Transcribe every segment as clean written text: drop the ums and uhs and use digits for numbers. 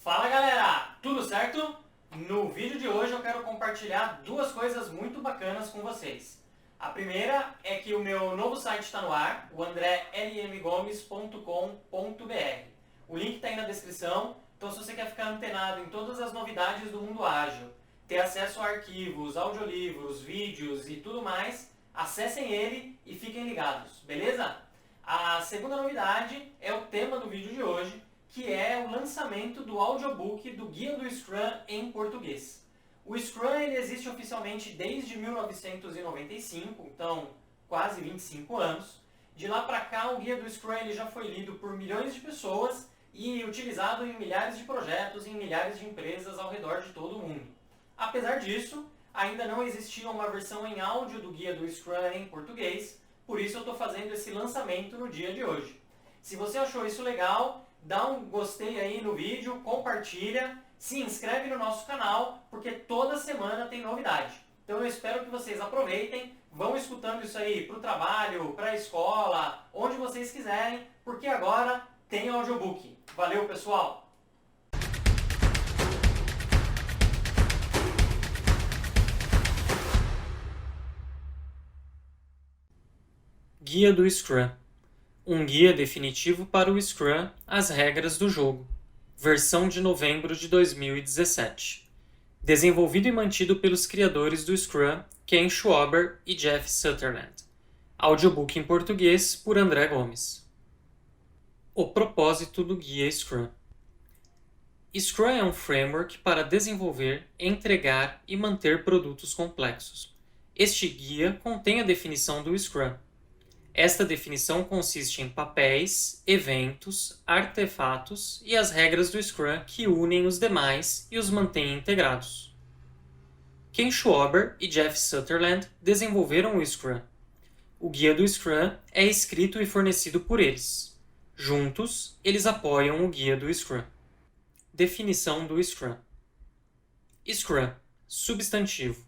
Fala galera, tudo certo? No vídeo de hoje eu quero compartilhar duas coisas muito bacanas com vocês. A primeira é que o meu novo site está no ar, o andrelmgomes.com.br. O link está aí na descrição, então se você quer ficar antenado em todas as novidades do mundo ágil, ter acesso a arquivos, audiolivros, vídeos e tudo mais, acessem ele e fiquem ligados, beleza? A segunda novidade é o tema do vídeo de hoje, que é o lançamento do audiobook do Guia do Scrum em português. O Scrum ele existe oficialmente desde 1995, então quase 25 anos. De lá para cá, o Guia do Scrum ele já foi lido por milhões de pessoas e utilizado em milhares de projetos em milhares de empresas ao redor de todo o mundo. Apesar disso, ainda não existia uma versão em áudio do Guia do Scrum em português, por isso eu estou fazendo esse lançamento no dia de hoje. Se você achou isso legal, dá um gostei aí no vídeo, compartilha, se inscreve no nosso canal, porque toda semana tem novidade. Então eu espero que vocês aproveitem, vão escutando isso aí para o trabalho, para a escola, onde vocês quiserem, porque agora tem audiobook. Valeu, pessoal! Guia do Scrum. Um guia definitivo para o Scrum, as regras do jogo. Versão de novembro de 2017. Desenvolvido e mantido pelos criadores do Scrum, Ken Schwaber e Jeff Sutherland. Audiobook em português por André Gomes. O propósito do guia Scrum. Scrum é um framework para desenvolver, entregar e manter produtos complexos. Este guia contém a definição do Scrum. Esta definição consiste em papéis, eventos, artefatos e as regras do Scrum que unem os demais e os mantêm integrados. Ken Schwaber e Jeff Sutherland desenvolveram o Scrum. O guia do Scrum é escrito e fornecido por eles. Juntos, eles apoiam o guia do Scrum. Definição do Scrum. Scrum, substantivo.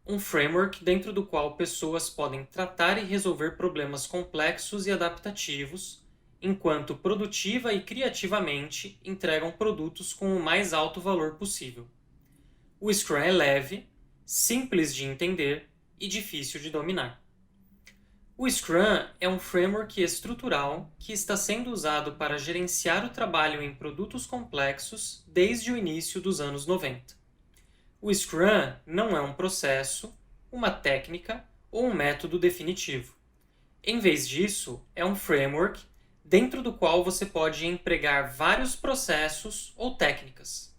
Um framework dentro do qual pessoas podem tratar e resolver problemas complexos e adaptativos, enquanto produtiva e criativamente entregam produtos com o mais alto valor possível. O Scrum é leve, simples de entender e difícil de dominar. O Scrum é um framework estrutural que está sendo usado para gerenciar o trabalho em produtos complexos desde o início dos anos 90. O Scrum não é um processo, uma técnica ou um método definitivo. Em vez disso, é um framework dentro do qual você pode empregar vários processos ou técnicas.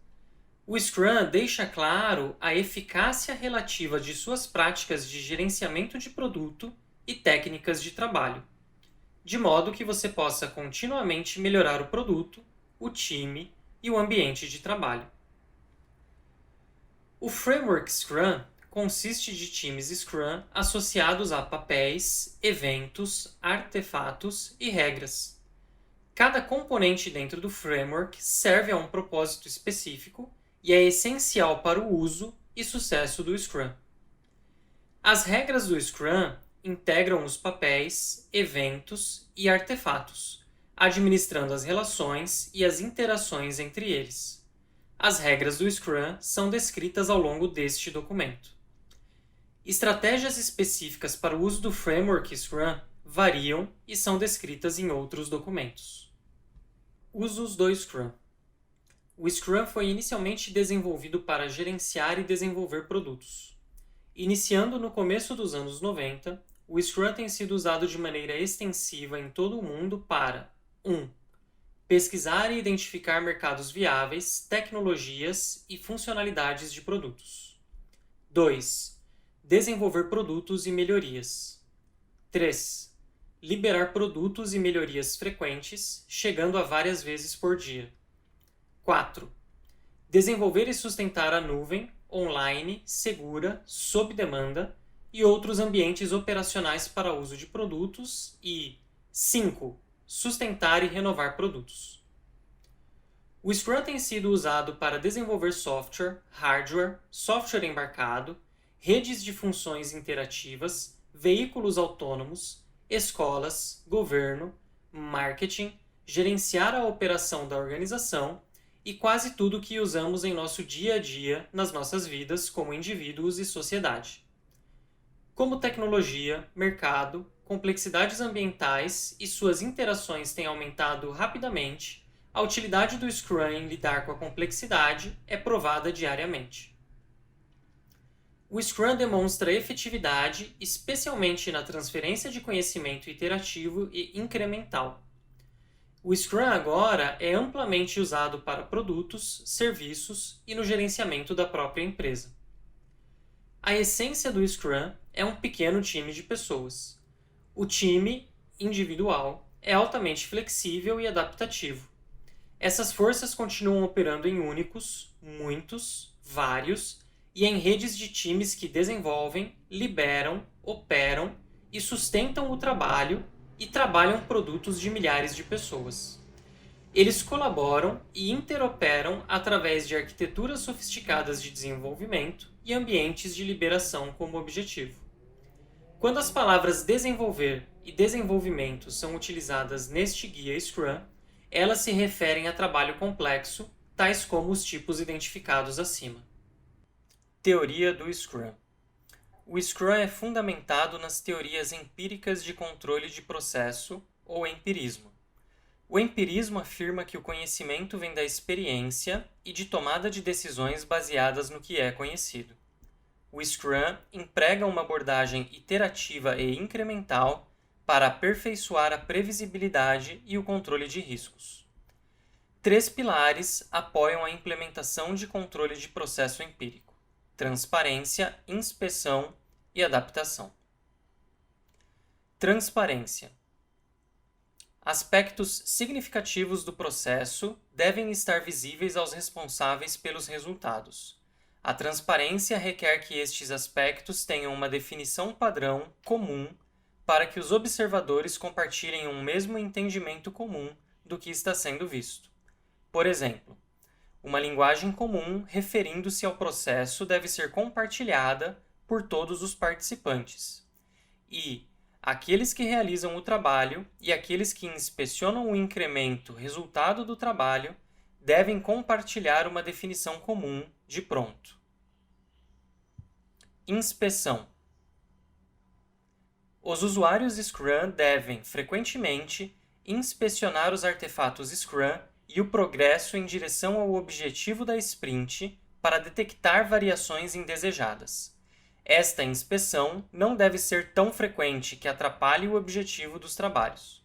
O Scrum deixa claro a eficácia relativa de suas práticas de gerenciamento de produto e técnicas de trabalho, de modo que você possa continuamente melhorar o produto, o time e o ambiente de trabalho. O framework Scrum consiste de times Scrum associados a papéis, eventos, artefatos e regras. Cada componente dentro do framework serve a um propósito específico e é essencial para o uso e sucesso do Scrum. As regras do Scrum integram os papéis, eventos e artefatos, administrando as relações e as interações entre eles. As regras do Scrum são descritas ao longo deste documento. Estratégias específicas para o uso do framework Scrum variam e são descritas em outros documentos. Usos do Scrum. O Scrum foi inicialmente desenvolvido para gerenciar e desenvolver produtos. Iniciando no começo dos anos 90, o Scrum tem sido usado de maneira extensiva em todo o mundo para 1. Pesquisar e identificar mercados viáveis, tecnologias e funcionalidades de produtos. 2. Desenvolver produtos e melhorias. 3. Liberar produtos e melhorias frequentes, chegando a várias vezes por dia. 4. Desenvolver e sustentar a nuvem, online, segura, sob demanda e outros ambientes operacionais para uso de produtos. E 5. Sustentar e renovar produtos. O Scrum tem sido usado para desenvolver software, hardware, software embarcado, redes de funções interativas, veículos autônomos, escolas, governo, marketing, gerenciar a operação da organização e quase tudo que usamos em nosso dia a dia nas nossas vidas como indivíduos e sociedade. Como tecnologia, mercado, complexidades ambientais e suas interações têm aumentado rapidamente, a utilidade do Scrum em lidar com a complexidade é provada diariamente. O Scrum demonstra efetividade, especialmente na transferência de conhecimento iterativo e incremental. O Scrum agora é amplamente usado para produtos, serviços e no gerenciamento da própria empresa. A essência do Scrum é um pequeno time de pessoas. O time individual é altamente flexível e adaptativo. Essas forças continuam operando em únicos, muitos, vários e em redes de times que desenvolvem, liberam, operam e sustentam o trabalho e trabalham produtos de milhares de pessoas. Eles colaboram e interoperam através de arquiteturas sofisticadas de desenvolvimento e ambientes de liberação como objetivo. Quando as palavras desenvolver e desenvolvimento são utilizadas neste guia Scrum, elas se referem a trabalho complexo, tais como os tipos identificados acima. Teoria do Scrum. O Scrum é fundamentado nas teorias empíricas de controle de processo, ou empirismo. O empirismo afirma que o conhecimento vem da experiência e de tomada de decisões baseadas no que é conhecido. O Scrum emprega uma abordagem iterativa e incremental para aperfeiçoar a previsibilidade e o controle de riscos. 3 pilares apoiam a implementação de controle de processo empírico: transparência, inspeção e adaptação. Transparência. Aspectos significativos do processo devem estar visíveis aos responsáveis pelos resultados. A transparência requer que estes aspectos tenham uma definição padrão comum para que os observadores compartilhem um mesmo entendimento comum do que está sendo visto. Por exemplo, uma linguagem comum referindo-se ao processo deve ser compartilhada por todos os participantes. E aqueles que realizam o trabalho e aqueles que inspecionam o incremento resultado do trabalho devem compartilhar uma definição comum de pronto. Inspeção. Os usuários Scrum devem, frequentemente, inspecionar os artefatos Scrum e o progresso em direção ao objetivo da sprint para detectar variações indesejadas. Esta inspeção não deve ser tão frequente que atrapalhe o objetivo dos trabalhos.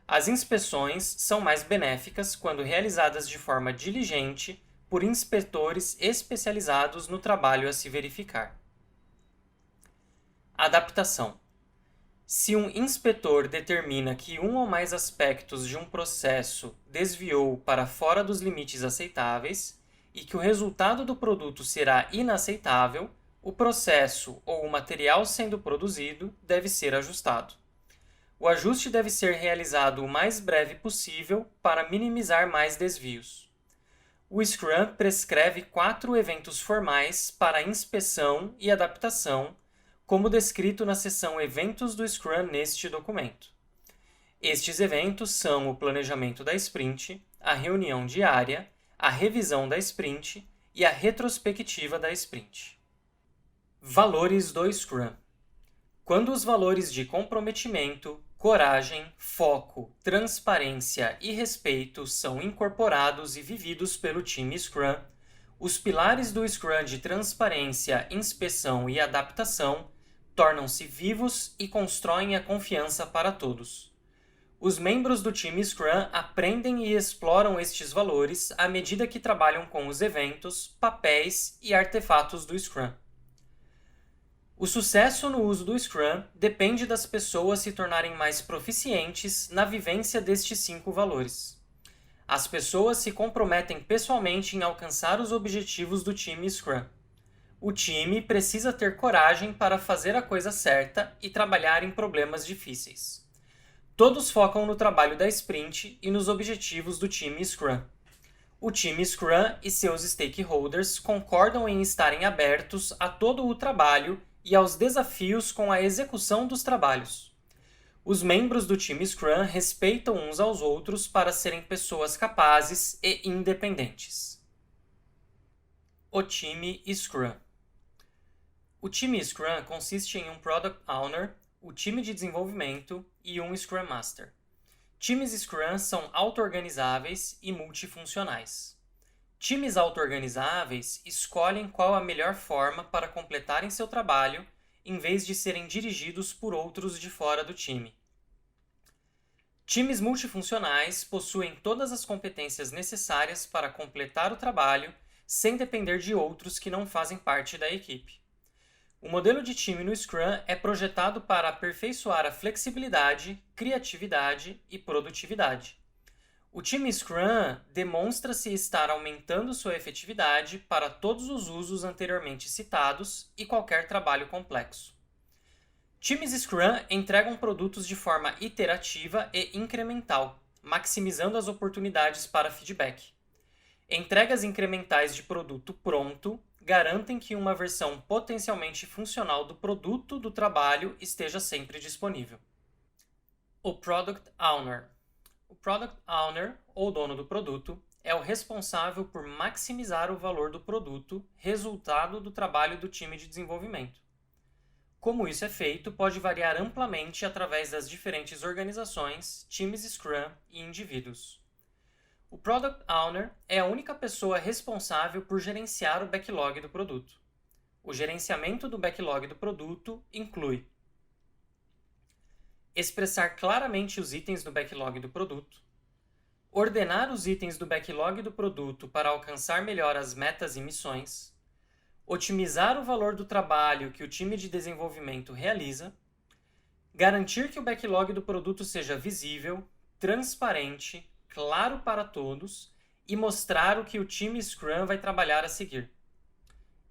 As inspeções são mais benéficas quando realizadas de forma diligente por inspetores especializados no trabalho a se verificar. Adaptação. Se um inspetor determina que um ou mais aspectos de um processo desviou para fora dos limites aceitáveis e que o resultado do produto será inaceitável, o processo ou o material sendo produzido deve ser ajustado. O ajuste deve ser realizado o mais breve possível para minimizar mais desvios. O Scrum prescreve 4 eventos formais para a inspeção e adaptação, como descrito na seção Eventos do Scrum neste documento. Estes eventos são o planejamento da sprint, a reunião diária, a revisão da sprint e a retrospectiva da sprint. Valores do Scrum. Quando os valores de comprometimento, coragem, foco, transparência e respeito são incorporados e vividos pelo time Scrum, os pilares do Scrum de transparência, inspeção e adaptação tornam-se vivos e constroem a confiança para todos. Os membros do time Scrum aprendem e exploram estes valores à medida que trabalham com os eventos, papéis e artefatos do Scrum. O sucesso no uso do Scrum depende das pessoas se tornarem mais proficientes na vivência destes 5 valores. As pessoas se comprometem pessoalmente em alcançar os objetivos do time Scrum. O time precisa ter coragem para fazer a coisa certa e trabalhar em problemas difíceis. Todos focam no trabalho da sprint e nos objetivos do time Scrum. O time Scrum e seus stakeholders concordam em estarem abertos a todo o trabalho e aos desafios com a execução dos trabalhos. Os membros do time Scrum respeitam uns aos outros para serem pessoas capazes e independentes. O time Scrum. O time Scrum consiste em um Product Owner, o time de desenvolvimento e um Scrum Master. Times Scrum são auto-organizáveis e multifuncionais. Times auto-organizáveis escolhem qual a melhor forma para completarem seu trabalho, em vez de serem dirigidos por outros de fora do time. Times multifuncionais possuem todas as competências necessárias para completar o trabalho, sem depender de outros que não fazem parte da equipe. O modelo de time no Scrum é projetado para aperfeiçoar a flexibilidade, criatividade e produtividade. O time Scrum demonstra-se estar aumentando sua efetividade para todos os usos anteriormente citados e qualquer trabalho complexo. Times Scrum entregam produtos de forma iterativa e incremental, maximizando as oportunidades para feedback. Entregas incrementais de produto pronto garantem que uma versão potencialmente funcional do produto do trabalho esteja sempre disponível. O Product Owner. O Product Owner, ou dono do produto, é o responsável por maximizar o valor do produto, resultado do trabalho do time de desenvolvimento. Como isso é feito, pode variar amplamente através das diferentes organizações, times Scrum e indivíduos. O Product Owner é a única pessoa responsável por gerenciar o backlog do produto. O gerenciamento do backlog do produto inclui expressar claramente os itens do backlog do produto, ordenar os itens do backlog do produto para alcançar melhor as metas e missões, otimizar o valor do trabalho que o time de desenvolvimento realiza, garantir que o backlog do produto seja visível, transparente, claro para todos e mostrar o que o time Scrum vai trabalhar a seguir.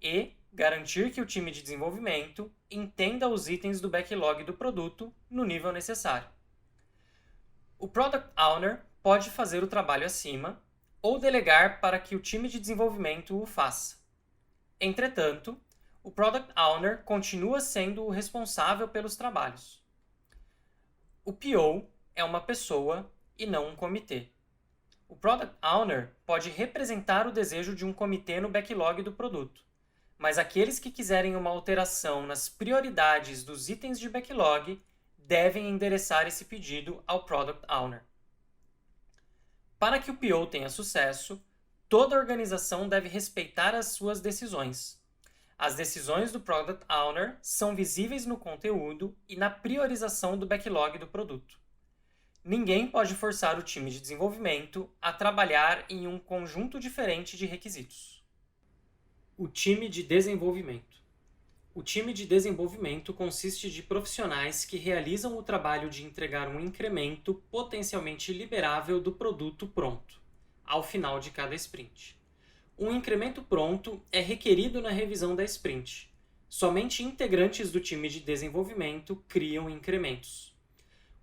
E garantir que o time de desenvolvimento entenda os itens do backlog do produto no nível necessário. O Product Owner pode fazer o trabalho acima ou delegar para que o time de desenvolvimento o faça. Entretanto, o Product Owner continua sendo o responsável pelos trabalhos. O PO é uma pessoa e não um comitê. O Product Owner pode representar o desejo de um comitê no backlog do produto, mas aqueles que quiserem uma alteração nas prioridades dos itens de backlog devem endereçar esse pedido ao Product Owner. Para que o PO tenha sucesso, toda organização deve respeitar as suas decisões. As decisões do Product Owner são visíveis no conteúdo e na priorização do backlog do produto. Ninguém pode forçar o time de desenvolvimento a trabalhar em um conjunto diferente de requisitos. O time de desenvolvimento. O time de desenvolvimento consiste de profissionais que realizam o trabalho de entregar um incremento potencialmente liberável do produto pronto, ao final de cada sprint. Um incremento pronto é requerido na revisão da sprint. Somente integrantes do time de desenvolvimento criam incrementos.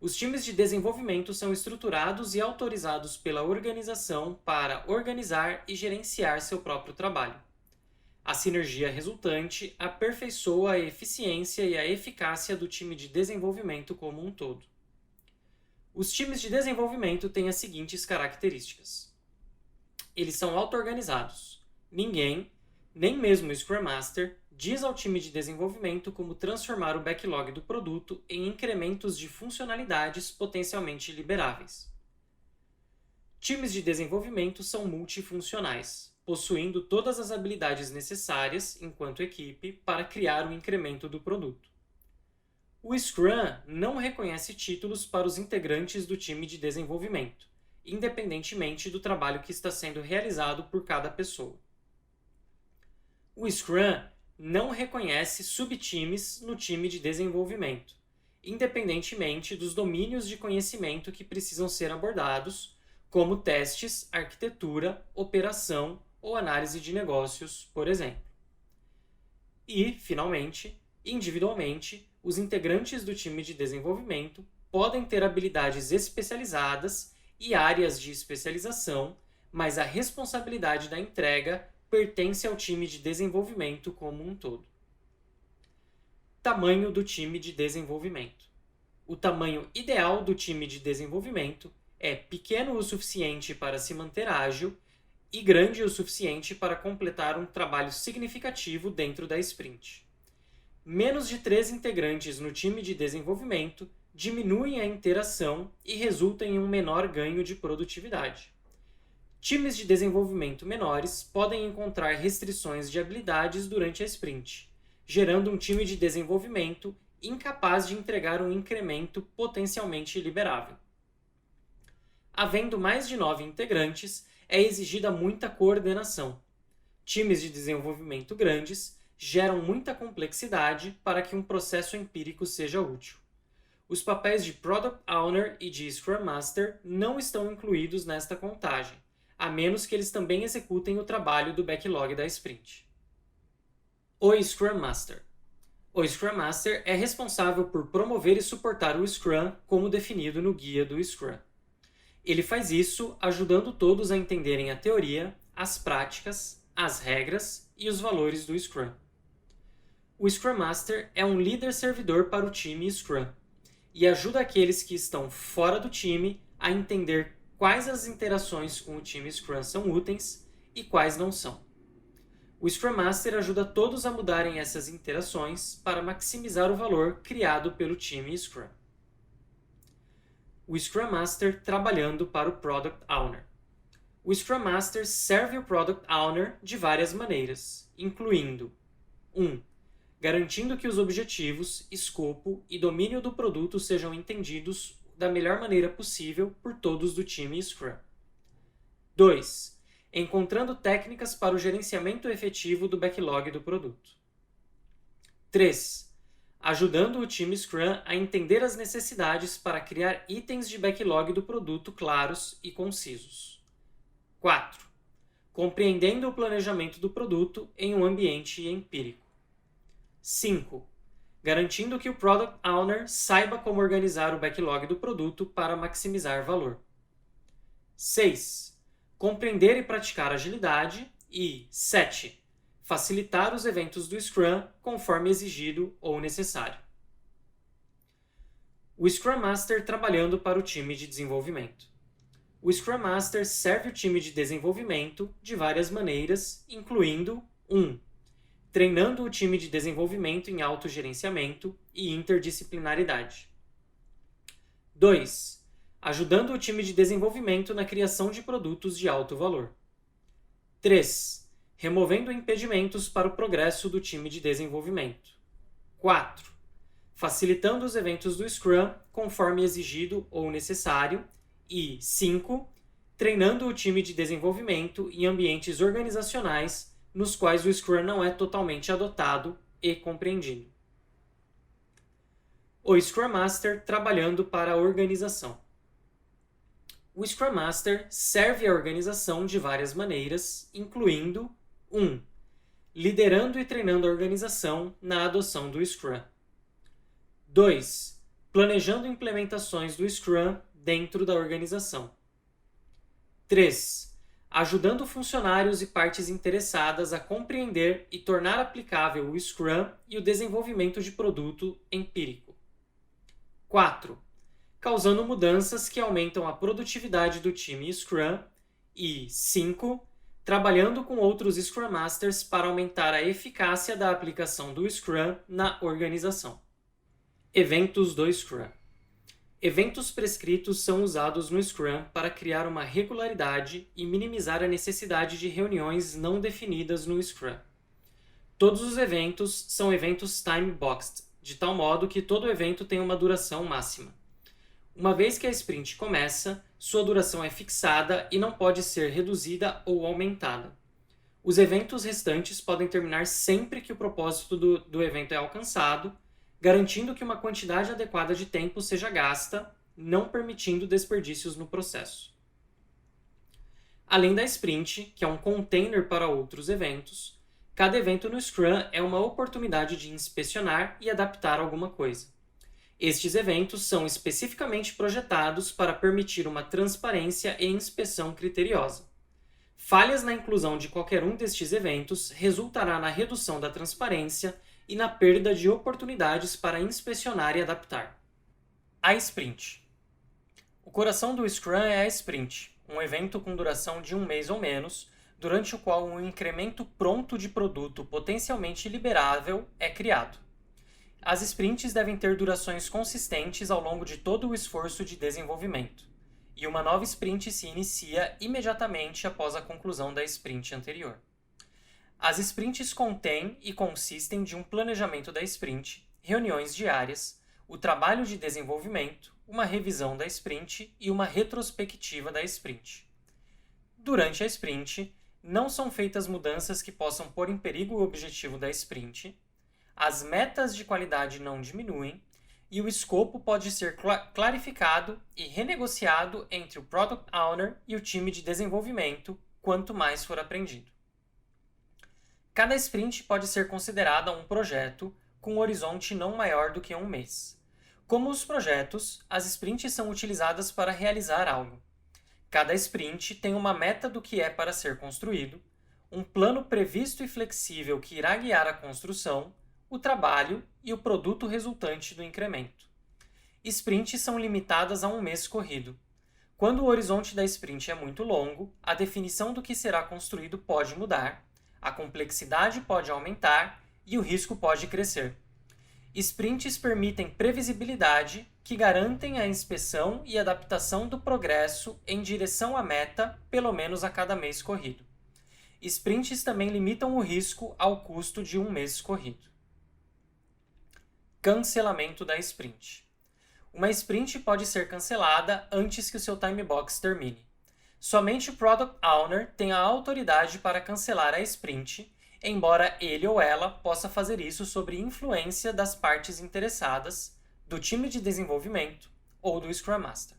Os times de desenvolvimento são estruturados e autorizados pela organização para organizar e gerenciar seu próprio trabalho. A sinergia resultante aperfeiçoa a eficiência e a eficácia do time de desenvolvimento como um todo. Os times de desenvolvimento têm as seguintes características. Eles são auto-organizados. Ninguém, nem mesmo o Scrum Master, diz ao time de desenvolvimento como transformar o backlog do produto em incrementos de funcionalidades potencialmente liberáveis. Times de desenvolvimento são multifuncionais, possuindo todas as habilidades necessárias, enquanto equipe, para criar o incremento do produto. O Scrum não reconhece títulos para os integrantes do time de desenvolvimento, independentemente do trabalho que está sendo realizado por cada pessoa. O Scrum não reconhece subtimes no time de desenvolvimento, independentemente dos domínios de conhecimento que precisam ser abordados, como testes, arquitetura, operação ou análise de negócios, por exemplo. E, finalmente, individualmente, os integrantes do time de desenvolvimento podem ter habilidades especializadas e áreas de especialização, mas a responsabilidade da entrega pertence ao time de desenvolvimento como um todo. Tamanho do time de desenvolvimento. o tamanho ideal do time de desenvolvimento é pequeno o suficiente para se manter ágil e grande o suficiente para completar um trabalho significativo dentro da sprint. Menos de 3 integrantes no time de desenvolvimento diminuem a interação e resultam em um menor ganho de produtividade. Times de desenvolvimento menores podem encontrar restrições de habilidades durante a sprint, gerando um time de desenvolvimento incapaz de entregar um incremento potencialmente liberável. Havendo mais de 9 integrantes, é exigida muita coordenação. Times de desenvolvimento grandes geram muita complexidade para que um processo empírico seja útil. Os papéis de Product Owner e de Scrum Master não estão incluídos nesta contagem, a menos que eles também executem o trabalho do backlog da sprint. O Scrum Master. O Scrum Master é responsável por promover e suportar o Scrum como definido no guia do Scrum. Ele faz isso ajudando todos a entenderem a teoria, as práticas, as regras e os valores do Scrum. O Scrum Master é um líder servidor para o time Scrum e ajuda aqueles que estão fora do time a entender quais as interações com o time Scrum são úteis e quais não são. O Scrum Master ajuda todos a mudarem essas interações para maximizar o valor criado pelo time Scrum. O Scrum Master trabalhando para o Product Owner. O Scrum Master serve o Product Owner de várias maneiras, incluindo 1. Garantindo que os objetivos, escopo e domínio do produto sejam entendidos da melhor maneira possível por todos do time Scrum. 2. Encontrando técnicas para o gerenciamento efetivo do backlog do produto. 3. Ajudando o time Scrum a entender as necessidades para criar itens de backlog do produto claros e concisos. 4. Compreendendo o planejamento do produto em um ambiente empírico. 5. Garantindo que o Product Owner saiba como organizar o backlog do produto para maximizar valor. 6. Compreender e praticar agilidade. E 7. Facilitar os eventos do Scrum conforme exigido ou necessário. O Scrum Master trabalhando para o time de desenvolvimento. O Scrum Master serve o time de desenvolvimento de várias maneiras, incluindo 1. Treinando o time de desenvolvimento em autogerenciamento e interdisciplinaridade. 2. Ajudando o time de desenvolvimento na criação de produtos de alto valor. 3. Removendo impedimentos para o progresso do time de desenvolvimento. 4. Facilitando os eventos do Scrum conforme exigido ou necessário. E 5. Treinando o time de desenvolvimento em ambientes organizacionais nos quais o Scrum não é totalmente adotado e compreendido. O Scrum Master trabalhando para a organização. O Scrum Master serve a organização de várias maneiras, incluindo 1. Liderando e treinando a organização na adoção do Scrum. 2. Planejando implementações do Scrum dentro da organização. 3. Ajudando funcionários e partes interessadas a compreender e tornar aplicável o Scrum e o desenvolvimento de produto empírico. 4. Causando mudanças que aumentam a produtividade do time Scrum. E 5. Trabalhando com outros Scrum Masters para aumentar a eficácia da aplicação do Scrum na organização. Eventos do Scrum. Eventos prescritos são usados no Scrum para criar uma regularidade e minimizar a necessidade de reuniões não definidas no Scrum. Todos os eventos são eventos time-boxed, de tal modo que todo evento tem uma duração máxima. Uma vez que a sprint começa, sua duração é fixada e não pode ser reduzida ou aumentada. Os eventos restantes podem terminar sempre que o propósito do evento é alcançado, garantindo que uma quantidade adequada de tempo seja gasta, não permitindo desperdícios no processo. Além da sprint, que é um container para outros eventos, cada evento no Scrum é uma oportunidade de inspecionar e adaptar alguma coisa. Estes eventos são especificamente projetados para permitir uma transparência e inspeção criteriosa. Falhas na inclusão de qualquer um destes eventos resultará na redução da transparência e na perda de oportunidades para inspecionar e adaptar. A sprint. O coração do Scrum é a sprint, um evento com duração de um mês ou menos, durante o qual um incremento pronto de produto potencialmente liberável é criado. As sprints devem ter durações consistentes ao longo de todo o esforço de desenvolvimento, e uma nova sprint se inicia imediatamente após a conclusão da sprint anterior. As sprints contêm e consistem de um planejamento da sprint, reuniões diárias, o trabalho de desenvolvimento, uma revisão da sprint e uma retrospectiva da sprint. Durante a sprint, não são feitas mudanças que possam pôr em perigo o objetivo da sprint, as metas de qualidade não diminuem e o escopo pode ser clarificado e renegociado entre o Product Owner e o time de desenvolvimento quanto mais for aprendido. Cada sprint pode ser considerada um projeto com um horizonte não maior do que um mês. Como os projetos, as sprints são utilizadas para realizar algo. Cada sprint tem uma meta do que é para ser construído, um plano previsto e flexível que irá guiar a construção, o trabalho e o produto resultante do incremento. Sprints são limitadas a um mês corrido. Quando o horizonte da sprint é muito longo, a definição do que será construído pode mudar, a complexidade pode aumentar e o risco pode crescer. Sprints permitem previsibilidade que garantem a inspeção e adaptação do progresso em direção à meta, pelo menos a cada mês corrido. Sprints também limitam o risco ao custo de um mês corrido. Cancelamento da sprint. Uma sprint pode ser cancelada antes que o seu time box termine. Somente o Product Owner tem a autoridade para cancelar a sprint, embora ele ou ela possa fazer isso sob influência das partes interessadas, do time de desenvolvimento ou do Scrum Master.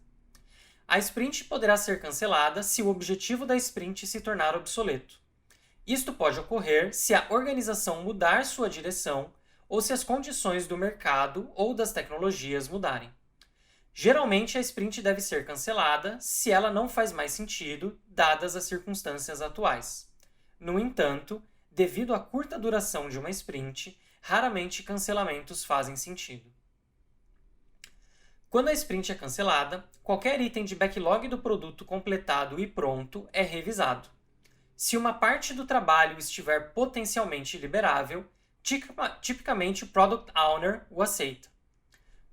A sprint poderá ser cancelada se o objetivo da sprint se tornar obsoleto. Isto pode ocorrer se a organização mudar sua direção ou se as condições do mercado ou das tecnologias mudarem. Geralmente, a sprint deve ser cancelada se ela não faz mais sentido, dadas as circunstâncias atuais. No entanto, devido à curta duração de uma sprint, raramente cancelamentos fazem sentido. Quando a sprint é cancelada, qualquer item de backlog do produto completado e pronto é revisado. Se uma parte do trabalho estiver potencialmente liberável, tipicamente o Product Owner o aceita.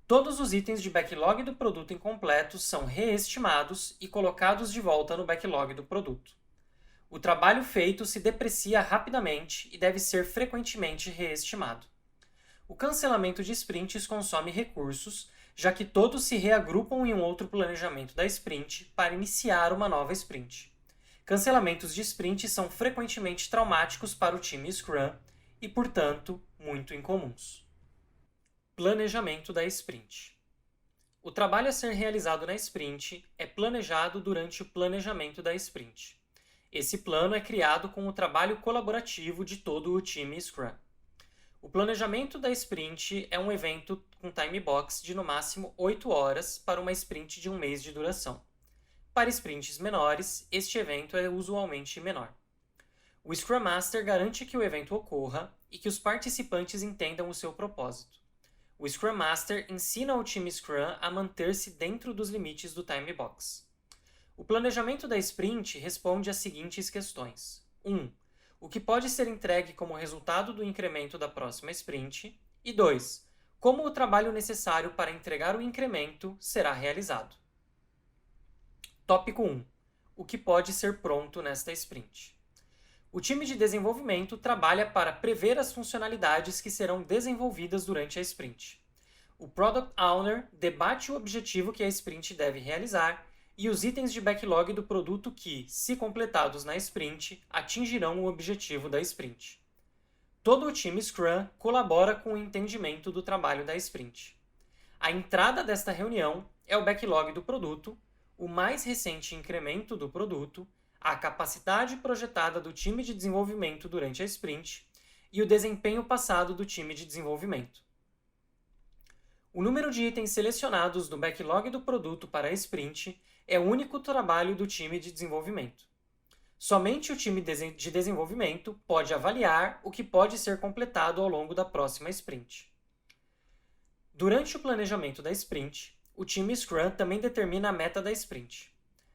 Todos os itens de backlog do produto incompleto são reestimados e colocados de volta no backlog do produto. O trabalho feito se deprecia rapidamente e deve ser frequentemente reestimado. O cancelamento de sprints consome recursos, já que todos se reagrupam em um outro planejamento da sprint para iniciar uma nova sprint. Cancelamentos de sprint são frequentemente traumáticos para o time Scrum e, portanto, muito incomuns. Planejamento da sprint. O trabalho a ser realizado na sprint é planejado durante o planejamento da sprint. Esse plano é criado com o trabalho colaborativo de todo o time Scrum. O planejamento da sprint é um evento com time box de no máximo 8 horas para uma sprint de um mês de duração. Para sprints menores, este evento é usualmente menor. O Scrum Master garante que o evento ocorra e que os participantes entendam o seu propósito. O Scrum Master ensina ao time Scrum a manter-se dentro dos limites do time box. O planejamento da sprint responde às seguintes questões. 1. O que pode ser entregue como resultado do incremento da próxima sprint? E 2. Como o trabalho necessário para entregar o incremento será realizado? Tópico 1. O que pode ser pronto nesta sprint? O time de desenvolvimento trabalha para prever as funcionalidades que serão desenvolvidas durante a sprint. O Product Owner debate o objetivo que a sprint deve realizar e os itens de backlog do produto que, se completados na sprint, atingirão o objetivo da sprint. Todo o time Scrum colabora com o entendimento do trabalho da sprint. A entrada desta reunião é o backlog do produto, o mais recente incremento do produto, a capacidade projetada do time de desenvolvimento durante a sprint e o desempenho passado do time de desenvolvimento. O número de itens selecionados do backlog do produto para a sprint é o único trabalho do time de desenvolvimento. Somente o time de desenvolvimento pode avaliar o que pode ser completado ao longo da próxima sprint. Durante o planejamento da sprint, o time Scrum também determina a meta da sprint.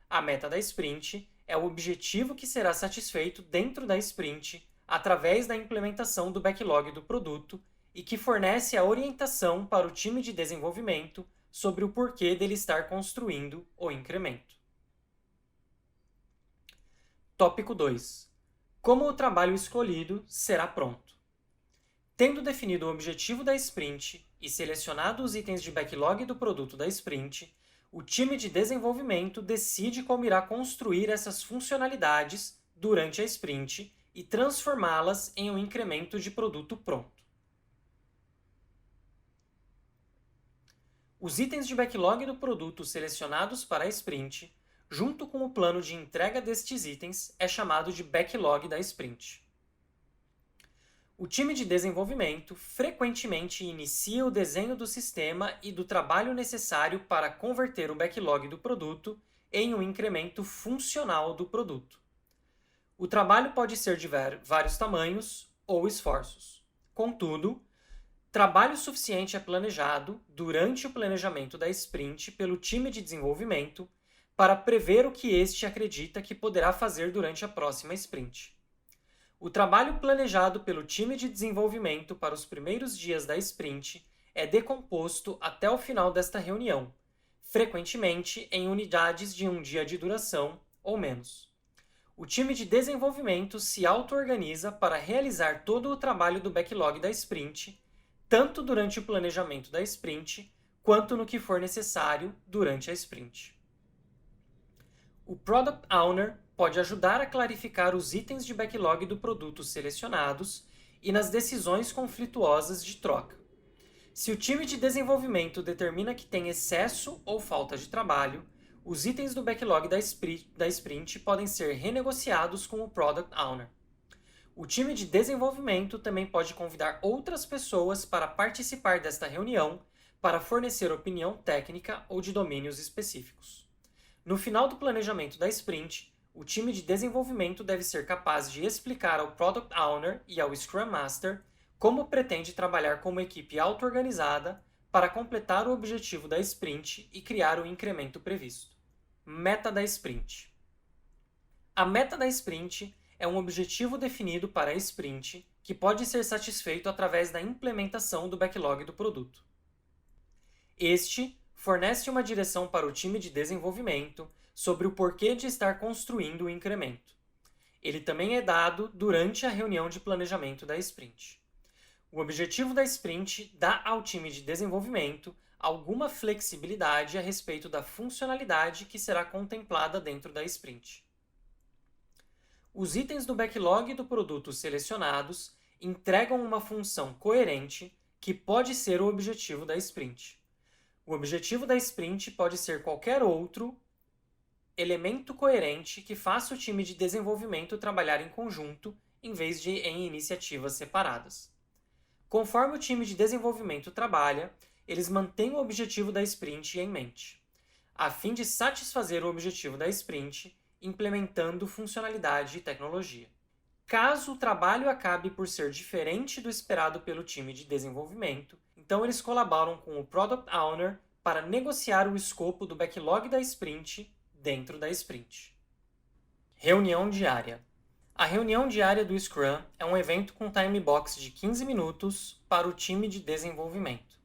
A meta da sprint é o objetivo que será satisfeito dentro da sprint através da implementação do backlog do produto e que fornece a orientação para o time de desenvolvimento sobre o porquê dele estar construindo o incremento. Tópico 2. Como o trabalho escolhido será pronto. Tendo definido o objetivo da sprint e selecionado os itens de backlog do produto da sprint, o time de desenvolvimento decide como irá construir essas funcionalidades durante a sprint e transformá-las em um incremento de produto pronto. Os itens de backlog do produto selecionados para a sprint, junto com o plano de entrega destes itens, é chamado de backlog da sprint. O time de desenvolvimento frequentemente inicia o desenho do sistema e do trabalho necessário para converter o backlog do produto em um incremento funcional do produto. O trabalho pode ser de vários tamanhos ou esforços. Contudo, trabalho suficiente é planejado durante o planejamento da sprint pelo time de desenvolvimento para prever o que este acredita que poderá fazer durante a próxima sprint. O trabalho planejado pelo time de desenvolvimento para os primeiros dias da sprint é decomposto até o final desta reunião, frequentemente em unidades de um dia de duração ou menos. O time de desenvolvimento se auto-organiza para realizar todo o trabalho do backlog da sprint, tanto durante o planejamento da sprint, quanto no que for necessário durante a sprint. O Product Owner pode ajudar a clarificar os itens de backlog do produto selecionados e nas decisões conflituosas de troca. Se o time de desenvolvimento determina que tem excesso ou falta de trabalho, os itens do backlog da sprint podem ser renegociados com o Product Owner. O time de desenvolvimento também pode convidar outras pessoas para participar desta reunião para fornecer opinião técnica ou de domínios específicos. No final do planejamento da sprint, o time de desenvolvimento deve ser capaz de explicar ao Product Owner e ao Scrum Master como pretende trabalhar como equipe auto-organizada para completar o objetivo da sprint e criar o incremento previsto. Meta da sprint. A meta da sprint é um objetivo definido para a sprint que pode ser satisfeito através da implementação do backlog do produto. Este fornece uma direção para o time de desenvolvimento sobre o porquê de estar construindo o incremento. Ele também é dado durante a reunião de planejamento da sprint. O objetivo da sprint dá ao time de desenvolvimento alguma flexibilidade a respeito da funcionalidade que será contemplada dentro da sprint. Os itens do backlog do produto selecionados entregam uma função coerente que pode ser o objetivo da sprint. O objetivo da sprint pode ser qualquer outro elemento coerente que faça o time de desenvolvimento trabalhar em conjunto em vez de em iniciativas separadas. Conforme o time de desenvolvimento trabalha, eles mantêm o objetivo da sprint em mente, a fim de satisfazer o objetivo da sprint, implementando funcionalidade e tecnologia. Caso o trabalho acabe por ser diferente do esperado pelo time de desenvolvimento, então eles colaboram com o Product Owner para negociar o escopo do backlog da sprint dentro da sprint. Reunião diária. A reunião diária do Scrum é um evento com time box de 15 minutos para o time de desenvolvimento.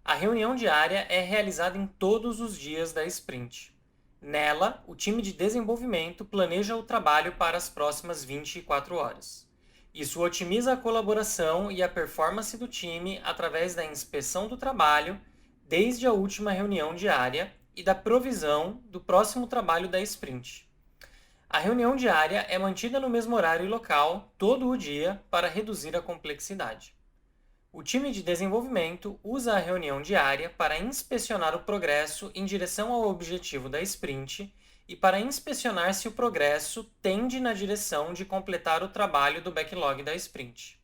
A reunião diária é realizada em todos os dias da sprint. Nela, o time de desenvolvimento planeja o trabalho para as próximas 24 horas. Isso otimiza a colaboração e a performance do time através da inspeção do trabalho desde a última reunião diária e da provisão do próximo trabalho da sprint. A reunião diária é mantida no mesmo horário e local todo o dia para reduzir a complexidade. O time de desenvolvimento usa a reunião diária para inspecionar o progresso em direção ao objetivo da sprint e para inspecionar se o progresso tende na direção de completar o trabalho do backlog da sprint.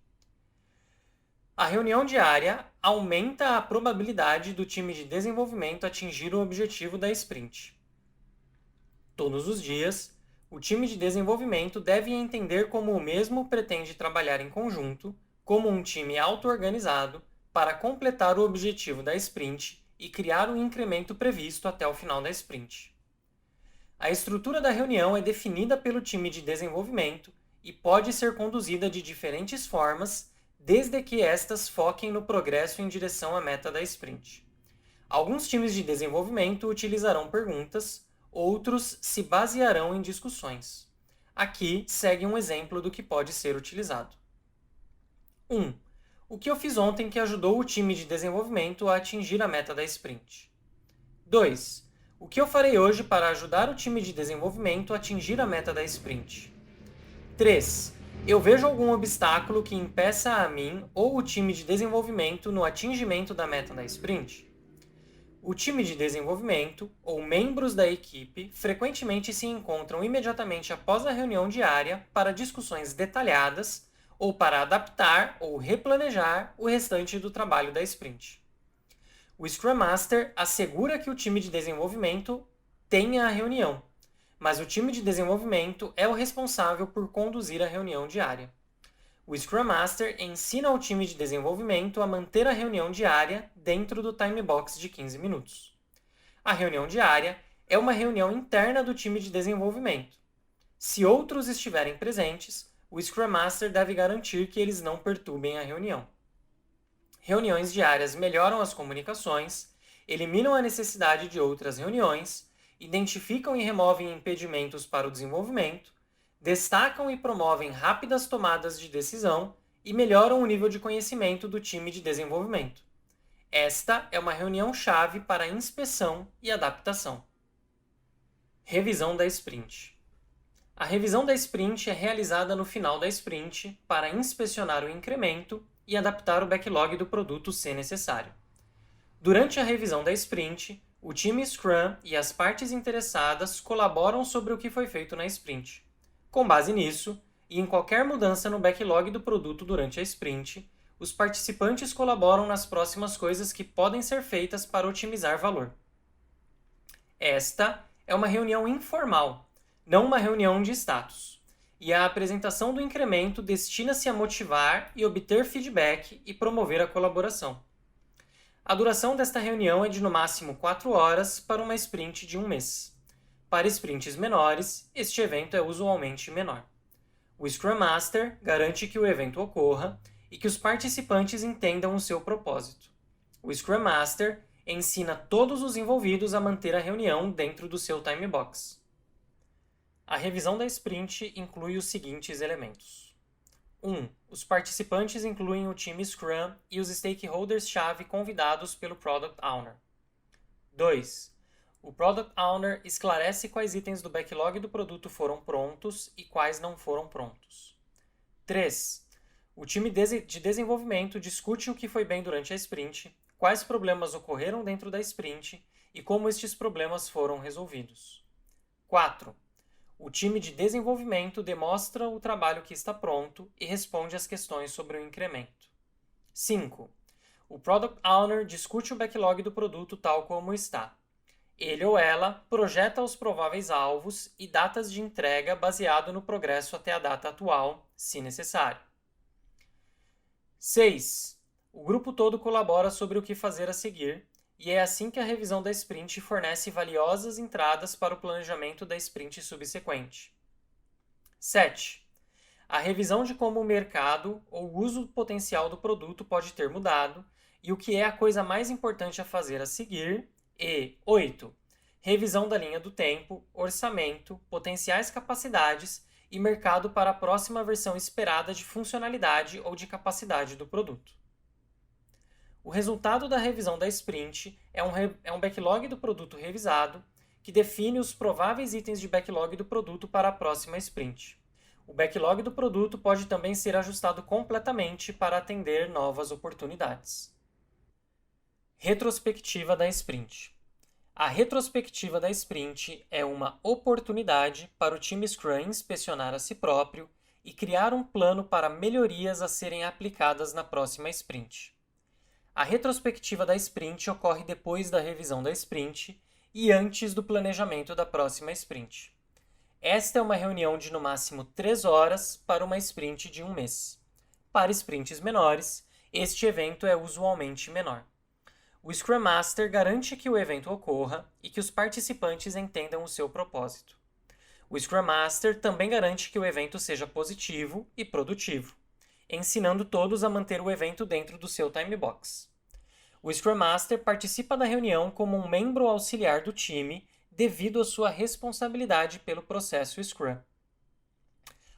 A reunião diária aumenta a probabilidade do time de desenvolvimento atingir o objetivo da sprint. Todos os dias, o time de desenvolvimento deve entender como o mesmo pretende trabalhar em conjunto, como um time auto-organizado, para completar o objetivo da sprint e criar o incremento previsto até o final da sprint. A estrutura da reunião é definida pelo time de desenvolvimento e pode ser conduzida de diferentes formas, desde que estas foquem no progresso em direção à meta da sprint. Alguns times de desenvolvimento utilizarão perguntas, outros se basearão em discussões. Aqui segue um exemplo do que pode ser utilizado. 1. O que eu fiz ontem que ajudou o time de desenvolvimento a atingir a meta da sprint? 2. O que eu farei hoje para ajudar o time de desenvolvimento a atingir a meta da sprint? 3. Eu vejo algum obstáculo que impeça a mim ou o time de desenvolvimento no atingimento da meta da sprint? O time de desenvolvimento, ou membros da equipe, frequentemente se encontram imediatamente após a reunião diária para discussões detalhadas ou para adaptar ou replanejar o restante do trabalho da sprint. O Scrum Master assegura que o time de desenvolvimento tenha a reunião, mas o time de desenvolvimento é o responsável por conduzir a reunião diária. O Scrum Master ensina ao time de desenvolvimento a manter a reunião diária dentro do time box de 15 minutos. A reunião diária é uma reunião interna do time de desenvolvimento. Se outros estiverem presentes, o Scrum Master deve garantir que eles não perturbem a reunião. Reuniões diárias melhoram as comunicações, eliminam a necessidade de outras reuniões, identificam e removem impedimentos para o desenvolvimento, destacam e promovem rápidas tomadas de decisão e melhoram o nível de conhecimento do time de desenvolvimento. Esta é uma reunião-chave para inspeção e adaptação. Revisão da sprint. A revisão da sprint é realizada no final da sprint para inspecionar o incremento e adaptar o backlog do produto se necessário. Durante a revisão da sprint, o time Scrum e as partes interessadas colaboram sobre o que foi feito na sprint. Com base nisso, e em qualquer mudança no backlog do produto durante a sprint, os participantes colaboram nas próximas coisas que podem ser feitas para otimizar valor. Esta é uma reunião informal, não uma reunião de status, e a apresentação do incremento destina-se a motivar e obter feedback e promover a colaboração. A duração desta reunião é de no máximo 4 horas para uma sprint de 1 mês. Para sprints menores, este evento é usualmente menor. O Scrum Master garante que o evento ocorra e que os participantes entendam o seu propósito. O Scrum Master ensina todos os envolvidos a manter a reunião dentro do seu time box. A revisão da sprint inclui os seguintes elementos. 1. Os participantes incluem o time Scrum e os stakeholders-chave convidados pelo Product Owner. 2. O Product Owner esclarece quais itens do backlog do produto foram prontos e quais não foram prontos. 3. O time de desenvolvimento discute o que foi bem durante a sprint, quais problemas ocorreram dentro da sprint e como estes problemas foram resolvidos. 4. O time de desenvolvimento demonstra o trabalho que está pronto e responde às questões sobre o incremento. 5. O Product Owner discute o backlog do produto tal como está. Ele ou ela projeta os prováveis alvos e datas de entrega baseado no progresso até a data atual, se necessário. 6. O grupo todo colabora sobre o que fazer a seguir, e é assim que a revisão da sprint fornece valiosas entradas para o planejamento da sprint subsequente. 7. A revisão de como o mercado ou o uso potencial do produto pode ter mudado e o que é a coisa mais importante a fazer a seguir. E 8. Revisão da linha do tempo, orçamento, potenciais capacidades e mercado para a próxima versão esperada de funcionalidade ou de capacidade do produto. O resultado da revisão da sprint é um backlog do produto revisado, que define os prováveis itens de backlog do produto para a próxima sprint. O backlog do produto pode também ser ajustado completamente para atender novas oportunidades. Retrospectiva da sprint. A retrospectiva da sprint é uma oportunidade para o time Scrum inspecionar a si próprio e criar um plano para melhorias a serem aplicadas na próxima sprint. A retrospectiva da sprint ocorre depois da revisão da sprint e antes do planejamento da próxima sprint. Esta é uma reunião de no máximo 3 horas para uma sprint de 1 mês. Para sprints menores, este evento é usualmente menor. O Scrum Master garante que o evento ocorra e que os participantes entendam o seu propósito. O Scrum Master também garante que o evento seja positivo e produtivo, ensinando todos a manter o evento dentro do seu time box. O Scrum Master participa da reunião como um membro auxiliar do time devido à sua responsabilidade pelo processo Scrum.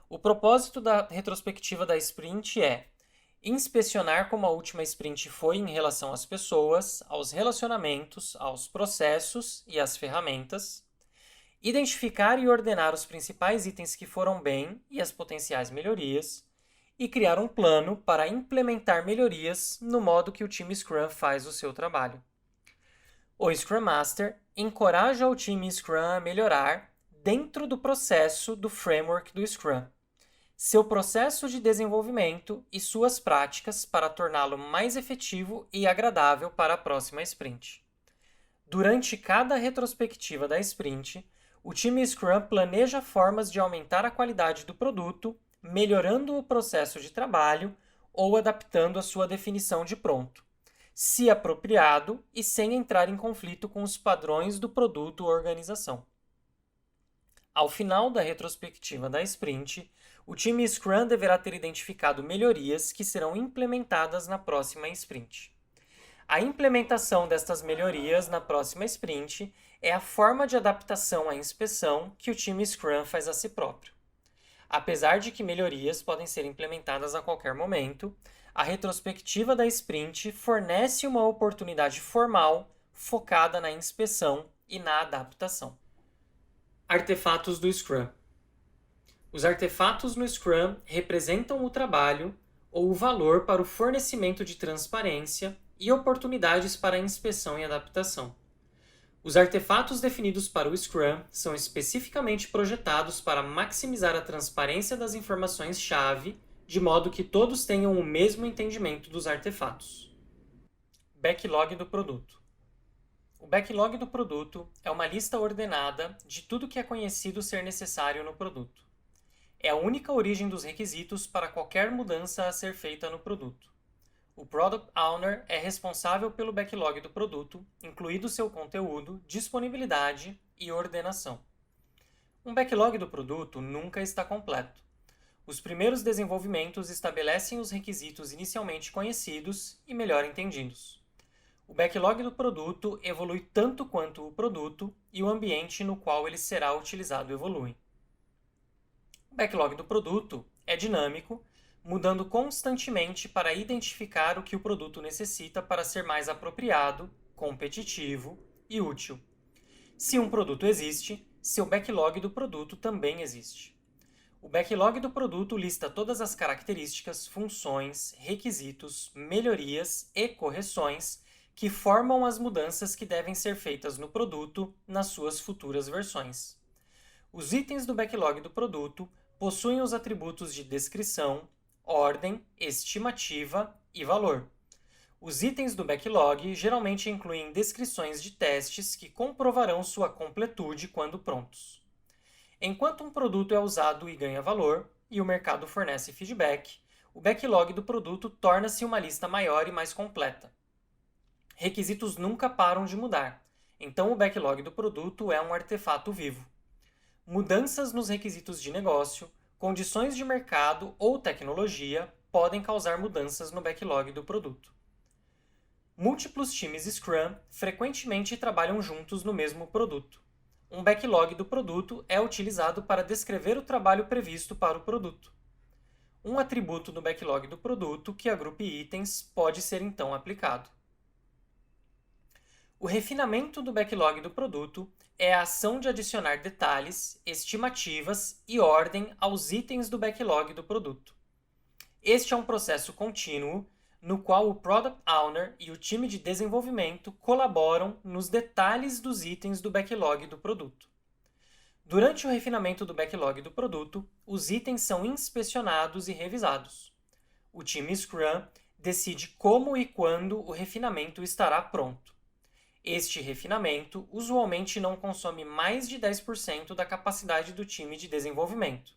O propósito da retrospectiva da sprint é inspecionar como a última sprint foi em relação às pessoas, aos relacionamentos, aos processos e às ferramentas, identificar e ordenar os principais itens que foram bem e as potenciais melhorias, e criar um plano para implementar melhorias no modo que o time Scrum faz o seu trabalho. O Scrum Master encoraja o time Scrum a melhorar dentro do processo do framework do Scrum, seu processo de desenvolvimento e suas práticas para torná-lo mais efetivo e agradável para a próxima sprint. Durante cada retrospectiva da sprint, o time Scrum planeja formas de aumentar a qualidade do produto, melhorando o processo de trabalho ou adaptando a sua definição de pronto, se apropriado e sem entrar em conflito com os padrões do produto ou organização. Ao final da retrospectiva da sprint, o time Scrum deverá ter identificado melhorias que serão implementadas na próxima sprint. A implementação destas melhorias na próxima sprint é a forma de adaptação à inspeção que o time Scrum faz a si próprio. Apesar de que melhorias podem ser implementadas a qualquer momento, a retrospectiva da sprint fornece uma oportunidade formal focada na inspeção e na adaptação. Artefatos do Scrum. Os artefatos no Scrum representam o trabalho ou o valor para o fornecimento de transparência e oportunidades para a inspeção e adaptação. Os artefatos definidos para o Scrum são especificamente projetados para maximizar a transparência das informações-chave, de modo que todos tenham o mesmo entendimento dos artefatos. Backlog do produto. O backlog do produto é uma lista ordenada de tudo que é conhecido ser necessário no produto. É a única origem dos requisitos para qualquer mudança a ser feita no produto. O Product Owner é responsável pelo backlog do produto, incluído seu conteúdo, disponibilidade e ordenação. Um backlog do produto nunca está completo. Os primeiros desenvolvimentos estabelecem os requisitos inicialmente conhecidos e melhor entendidos. O backlog do produto evolui tanto quanto o produto e o ambiente no qual ele será utilizado evolui. O backlog do produto é dinâmico, mudando constantemente para identificar o que o produto necessita para ser mais apropriado, competitivo e útil. Se um produto existe, seu backlog do produto também existe. O backlog do produto lista todas as características, funções, requisitos, melhorias e correções que formam as mudanças que devem ser feitas no produto nas suas futuras versões. Os itens do backlog do produto possuem os atributos de descrição, ordem, estimativa e valor. Os itens do backlog geralmente incluem descrições de testes que comprovarão sua completude quando prontos. Enquanto um produto é usado e ganha valor, e o mercado fornece feedback, o backlog do produto torna-se uma lista maior e mais completa. Requisitos nunca param de mudar, então o backlog do produto é um artefato vivo. Mudanças nos requisitos de negócio, condições de mercado ou tecnologia podem causar mudanças no backlog do produto. Múltiplos times Scrum frequentemente trabalham juntos no mesmo produto. Um backlog do produto é utilizado para descrever o trabalho previsto para o produto. Um atributo do backlog do produto que agrupe itens pode ser então aplicado. O refinamento do backlog do produto é a ação de adicionar detalhes, estimativas e ordem aos itens do backlog do produto. Este é um processo contínuo no qual o Product Owner e o time de desenvolvimento colaboram nos detalhes dos itens do backlog do produto. Durante o refinamento do backlog do produto, os itens são inspecionados e revisados. O time Scrum decide como e quando o refinamento estará pronto. Este refinamento usualmente não consome mais de 10% da capacidade do time de desenvolvimento.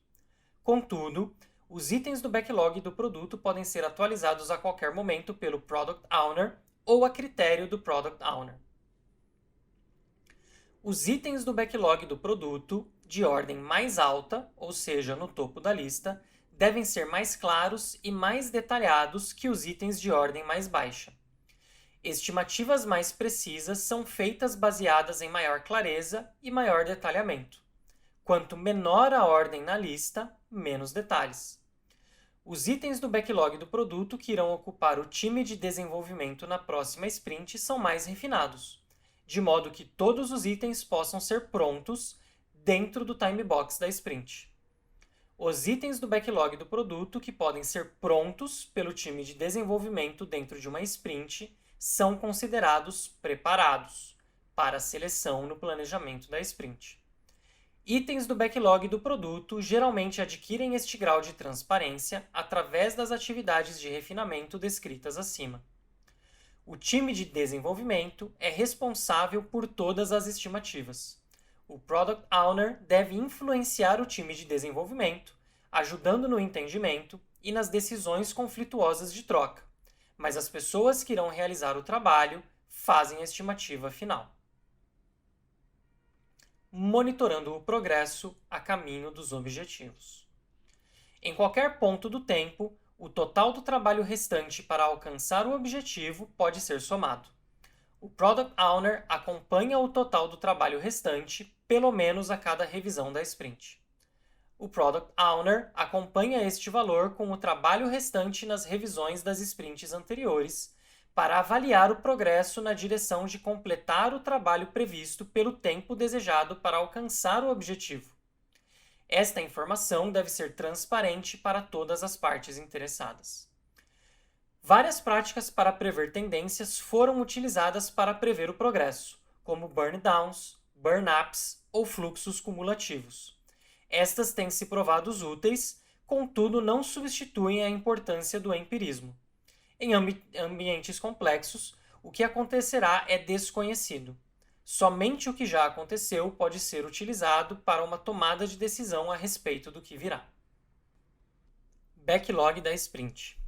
Contudo, os itens do backlog do produto podem ser atualizados a qualquer momento pelo Product Owner ou a critério do Product Owner. Os itens do backlog do produto, de ordem mais alta, ou seja, no topo da lista, devem ser mais claros e mais detalhados que os itens de ordem mais baixa. Estimativas mais precisas são feitas baseadas em maior clareza e maior detalhamento. Quanto menor a ordem na lista, menos detalhes. Os itens do backlog do produto que irão ocupar o time de desenvolvimento na próxima sprint são mais refinados, de modo que todos os itens possam ser prontos dentro do time box da sprint. Os itens do backlog do produto que podem ser prontos pelo time de desenvolvimento dentro de uma sprint são considerados preparados para seleção no planejamento da sprint. Itens do backlog do produto geralmente adquirem este grau de transparência através das atividades de refinamento descritas acima. O time de desenvolvimento é responsável por todas as estimativas. O Product Owner deve influenciar o time de desenvolvimento, ajudando no entendimento e nas decisões conflituosas de troca, mas as pessoas que irão realizar o trabalho fazem a estimativa final. Monitorando o progresso a caminho dos objetivos. Em qualquer ponto do tempo, o total do trabalho restante para alcançar o objetivo pode ser somado. O Product Owner acompanha o total do trabalho restante, pelo menos a cada revisão da sprint. O Product Owner acompanha este valor com o trabalho restante nas revisões das sprints anteriores, para avaliar o progresso na direção de completar o trabalho previsto pelo tempo desejado para alcançar o objetivo. Esta informação deve ser transparente para todas as partes interessadas. Várias práticas para prever tendências foram utilizadas para prever o progresso, como burn downs, burn ups ou fluxos cumulativos. Estas têm se provado úteis, contudo não substituem a importância do empirismo. Em ambientes complexos, o que acontecerá é desconhecido. Somente o que já aconteceu pode ser utilizado para uma tomada de decisão a respeito do que virá. Backlog da sprint.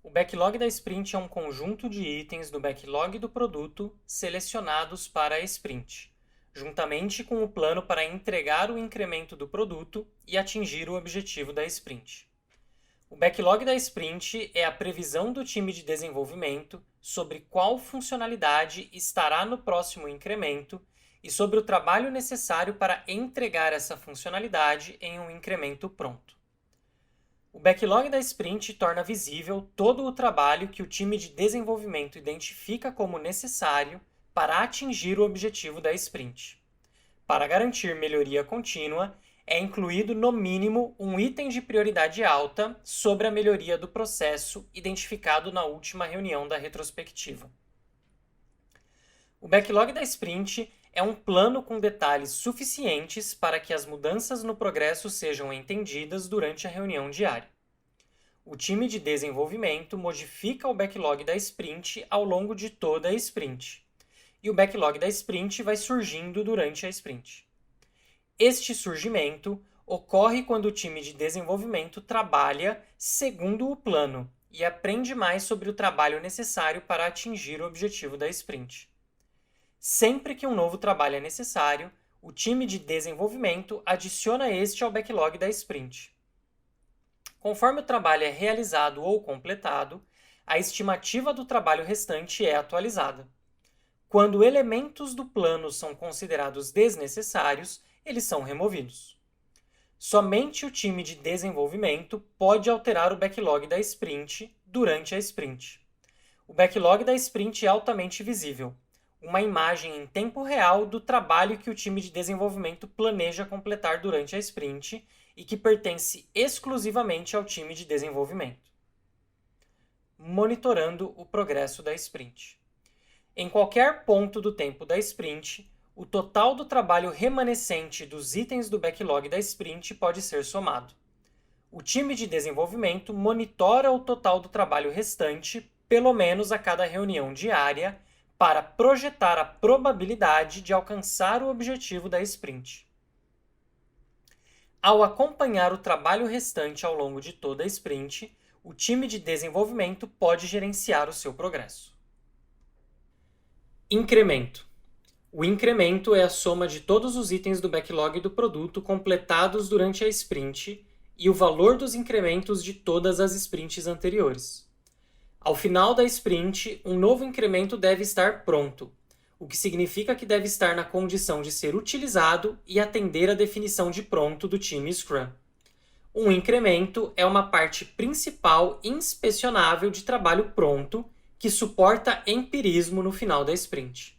O backlog da sprint é um conjunto de itens do backlog do produto selecionados para a sprint, juntamente com o plano para entregar o incremento do produto e atingir o objetivo da sprint. O backlog da sprint é a previsão do time de desenvolvimento sobre qual funcionalidade estará no próximo incremento e sobre o trabalho necessário para entregar essa funcionalidade em um incremento pronto. O backlog da sprint torna visível todo o trabalho que o time de desenvolvimento identifica como necessário para atingir o objetivo da sprint. Para garantir melhoria contínua, é incluído no mínimo um item de prioridade alta sobre a melhoria do processo identificado na última reunião da retrospectiva. O backlog da sprint é um plano com detalhes suficientes para que as mudanças no progresso sejam entendidas durante a reunião diária. O time de desenvolvimento modifica o backlog da sprint ao longo de toda a sprint, e o backlog da sprint vai surgindo durante a sprint. Este surgimento ocorre quando o time de desenvolvimento trabalha segundo o plano e aprende mais sobre o trabalho necessário para atingir o objetivo da sprint. Sempre que um novo trabalho é necessário, o time de desenvolvimento adiciona este ao backlog da sprint. Conforme o trabalho é realizado ou completado, a estimativa do trabalho restante é atualizada. Quando elementos do plano são considerados desnecessários, eles são removidos. Somente o time de desenvolvimento pode alterar o backlog da sprint durante a sprint. O backlog da sprint é altamente visível, uma imagem em tempo real do trabalho que o time de desenvolvimento planeja completar durante a sprint e que pertence exclusivamente ao time de desenvolvimento. Monitorando o progresso da sprint. Em qualquer ponto do tempo da sprint, o total do trabalho remanescente dos itens do backlog da sprint pode ser somado. O time de desenvolvimento monitora o total do trabalho restante, pelo menos a cada reunião diária, para projetar a probabilidade de alcançar o objetivo da sprint. Ao acompanhar o trabalho restante ao longo de toda a sprint, o time de desenvolvimento pode gerenciar o seu progresso. Incremento. O incremento é a soma de todos os itens do backlog do produto completados durante a sprint e o valor dos incrementos de todas as sprints anteriores. Ao final da sprint, um novo incremento deve estar pronto, o que significa que deve estar na condição de ser utilizado e atender à definição de pronto do time Scrum. Um incremento é uma parte principal inspecionável de trabalho pronto que suporta empirismo no final da sprint.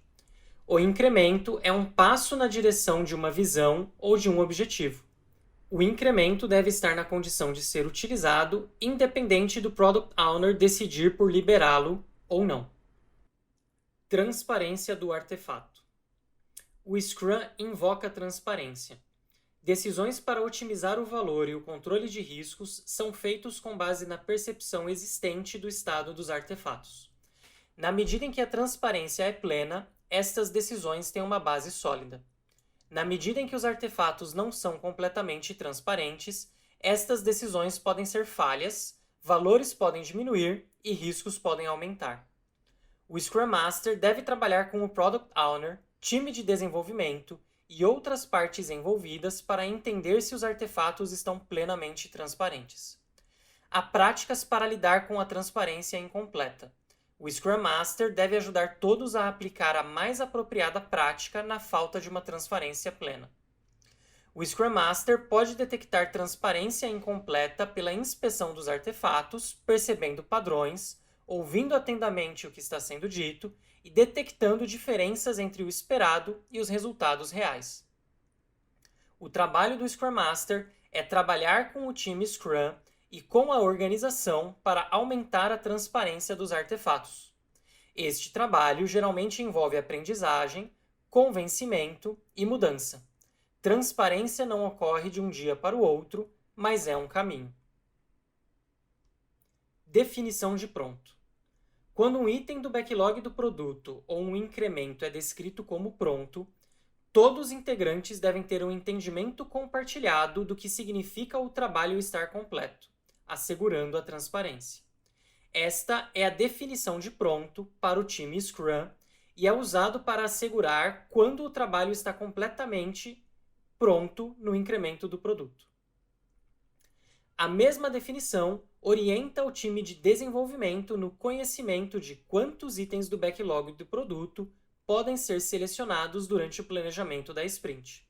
O incremento é um passo na direção de uma visão ou de um objetivo. O incremento deve estar na condição de ser utilizado, independente do Product Owner decidir por liberá-lo ou não. Transparência do artefato. O Scrum invoca transparência. Decisões para otimizar o valor e o controle de riscos são feitos com base na percepção existente do estado dos artefatos. Na medida em que a transparência é plena, estas decisões têm uma base sólida. Na medida em que os artefatos não são completamente transparentes, estas decisões podem ser falhas, valores podem diminuir e riscos podem aumentar. O Scrum Master deve trabalhar com o Product Owner, time de desenvolvimento e outras partes envolvidas para entender se os artefatos estão plenamente transparentes. Há práticas para lidar com a transparência incompleta. O Scrum Master deve ajudar todos a aplicar a mais apropriada prática na falta de uma transparência plena. O Scrum Master pode detectar transparência incompleta pela inspeção dos artefatos, percebendo padrões, ouvindo atentamente o que está sendo dito e detectando diferenças entre o esperado e os resultados reais. O trabalho do Scrum Master é trabalhar com o time Scrum e com a organização para aumentar a transparência dos artefatos. Este trabalho geralmente envolve aprendizagem, convencimento e mudança. Transparência não ocorre de um dia para o outro, mas é um caminho. Definição de pronto. Quando um item do backlog do produto ou um incremento é descrito como pronto, todos os integrantes devem ter um entendimento compartilhado do que significa o trabalho estar completo, assegurando a transparência. Esta é a definição de pronto para o time Scrum e é usado para assegurar quando o trabalho está completamente pronto no incremento do produto. A mesma definição orienta o time de desenvolvimento no conhecimento de quantos itens do backlog do produto podem ser selecionados durante o planejamento da sprint.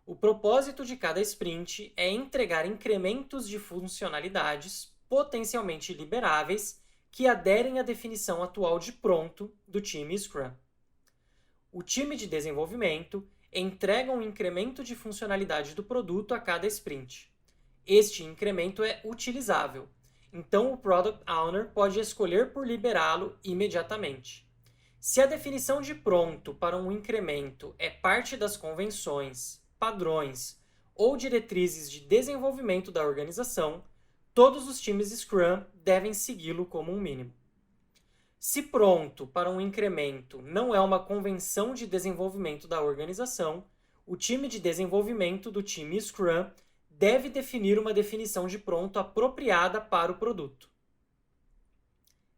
O propósito de cada sprint é entregar incrementos de funcionalidades potencialmente liberáveis que aderem à definição atual de pronto do time Scrum. O time de desenvolvimento entrega um incremento de funcionalidade do produto a cada sprint. Este incremento é utilizável, então o Product Owner pode escolher por liberá-lo imediatamente. Se a definição de pronto para um incremento é parte das convenções, padrões ou diretrizes de desenvolvimento da organização, todos os times Scrum devem segui-lo como um mínimo. Se pronto para um incremento não é uma convenção de desenvolvimento da organização, o time de desenvolvimento do time Scrum deve definir uma definição de pronto apropriada para o produto.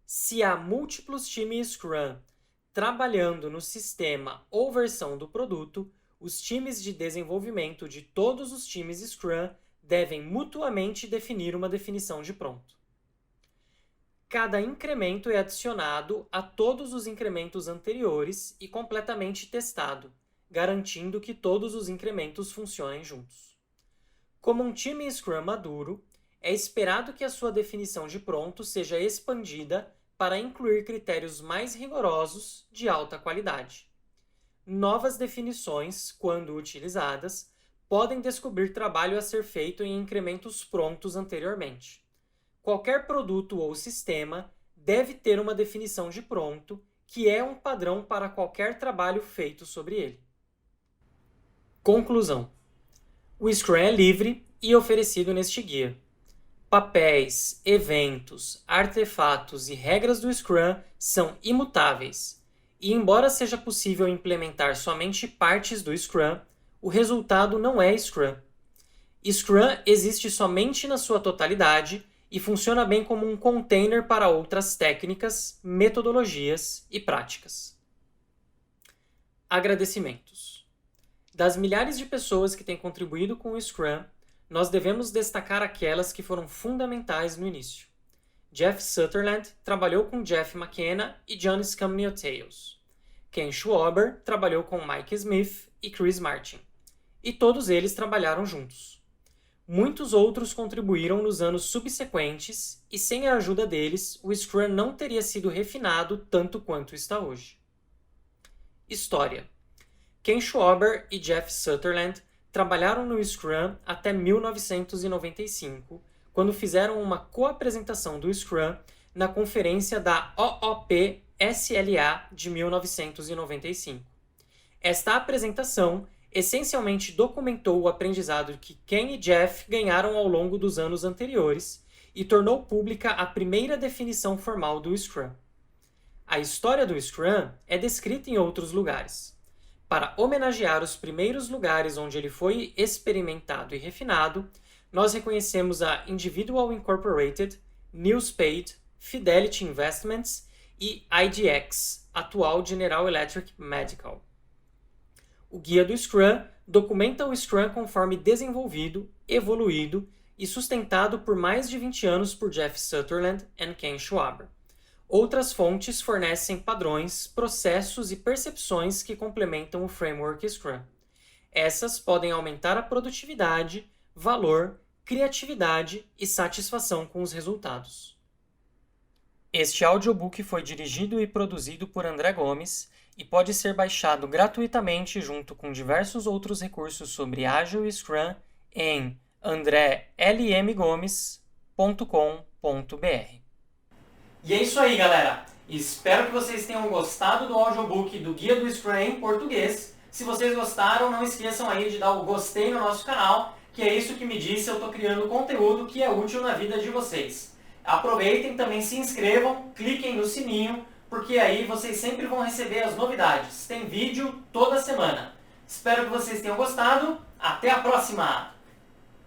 Se há múltiplos times Scrum trabalhando no sistema ou versão do produto, os times de desenvolvimento de todos os times Scrum devem mutuamente definir uma definição de pronto. Cada incremento é adicionado a todos os incrementos anteriores e completamente testado, garantindo que todos os incrementos funcionem juntos. Como um time Scrum maduro, é esperado que a sua definição de pronto seja expandida para incluir critérios mais rigorosos de alta qualidade. Novas definições, quando utilizadas, podem descobrir trabalho a ser feito em incrementos prontos anteriormente. Qualquer produto ou sistema deve ter uma definição de pronto, que é um padrão para qualquer trabalho feito sobre ele. Conclusão. O Scrum é livre e oferecido neste guia. Papéis, eventos, artefatos e regras do Scrum são imutáveis, e embora seja possível implementar somente partes do Scrum, o resultado não é Scrum. Scrum existe somente na sua totalidade e funciona bem como um container para outras técnicas, metodologias e práticas. Agradecimentos. Das milhares de pessoas que têm contribuído com o Scrum, nós devemos destacar aquelas que foram fundamentais no início. Jeff Sutherland trabalhou com Jeff McKenna e John Scammell-Tails. Ken Schwaber trabalhou com Mike Smith e Chris Martin. E todos eles trabalharam juntos. Muitos outros contribuíram nos anos subsequentes e sem a ajuda deles, o Scrum não teria sido refinado tanto quanto está hoje. História. Ken Schwaber e Jeff Sutherland trabalharam no Scrum até 1995, quando fizeram uma co-apresentação do Scrum na conferência da OOP SLA de 1995. Esta apresentação essencialmente documentou o aprendizado que Ken e Jeff ganharam ao longo dos anos anteriores e tornou pública a primeira definição formal do Scrum. A história do Scrum é descrita em outros lugares. Para homenagear os primeiros lugares onde ele foi experimentado e refinado, nós reconhecemos a Individual Incorporated, Newspade, Fidelity Investments e IDX, atual General Electric Medical. O Guia do Scrum documenta o Scrum conforme desenvolvido, evoluído e sustentado por mais de 20 anos por Jeff Sutherland e Ken Schwaber. Outras fontes fornecem padrões, processos e percepções que complementam o framework Scrum. Essas podem aumentar a produtividade, valor, criatividade e satisfação com os resultados. Este audiobook foi dirigido e produzido por André Gomes e pode ser baixado gratuitamente junto com diversos outros recursos sobre Agile e Scrum em andrelmgomes.com.br. E é isso aí, galera! Espero que vocês tenham gostado do audiobook do Guia do Scrum em português. Se vocês gostaram, não esqueçam aí de dar o gostei no nosso canal, que é isso que me diz se eu estou criando conteúdo que é útil na vida de vocês. Aproveitem, também se inscrevam, cliquem no sininho, porque aí vocês sempre vão receber as novidades. Tem vídeo toda semana. Espero que vocês tenham gostado. Até a próxima!